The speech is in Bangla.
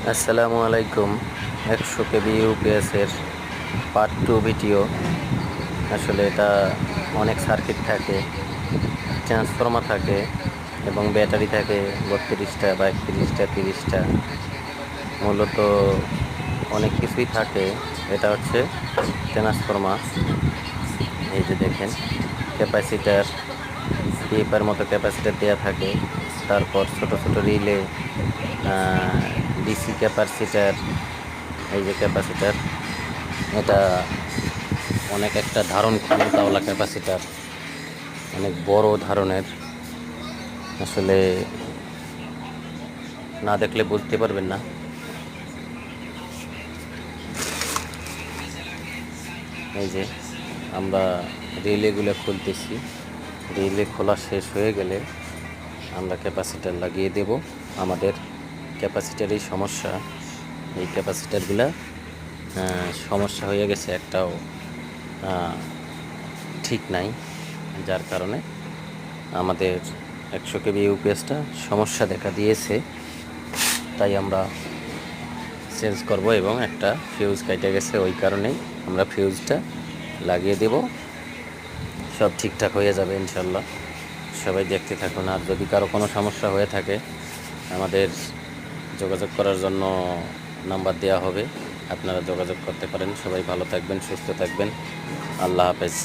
আসসালামু আলাইকুম। 100 কেবি ইউপিএসের পার্ট 2 ভিডিও। আসলে এটা অনেক সার্কিট থাকে, ট্রান্সফর্মার থাকে এবং ব্যাটারি থাকে 32টা বা 31টা 30টা। মূলত অনেক কিছুই থাকে। এটা হচ্ছে ট্রান্সফর্মার। এই যে দেখেন, ক্যাপাসিটার, পিএফের মতো ক্যাপাসিটার দেওয়া থাকে। তারপর ছোট ছোট রিলে, ডিসি ক্যাপাসিটার। এই যে ক্যাপাসিটার, এটা অনেক একটা ধারণ ক্ষমতাওয়ালা ক্যাপাসিটার, অনেক বড় ধরনের। আসলে না দেখলে বুঝতে পারবেন না। এই যে আমরা রিলেগুলো খুলতেছি। রিলে খোলা শেষ হয়ে গেলে আমরা ক্যাপাসিটার লাগিয়ে দেব। আমাদের ক্যাপাসিটারের সমস্যা, এই ক্যাপাসিটারগুলা সমস্যা হয়ে গেছে, একটাও ঠিক নাই, যার কারণে আমাদের 100 কেবি ইউপিএসটা সমস্যা দেখা দিয়েছে। তাই আমরা চেঞ্জ করব এবং একটা ফিউজ কেটে গেছে, ওই কারণেই আমরা ফিউজটা লাগিয়ে দেব। সব ঠিকঠাক হয়ে যাবে ইনশাল্লাহ। সবাই দেখতে থাকুন। আর যদি কারো কোনো সমস্যা হয়ে থাকে আমাদের যোগাযোগ করার জন্য নাম্বার দেওয়া হবে, আপনারা যোগাযোগ করতে পারেন। সবাই ভালো থাকবেন, সুস্থ থাকবেন। আল্লাহ হাফেজ।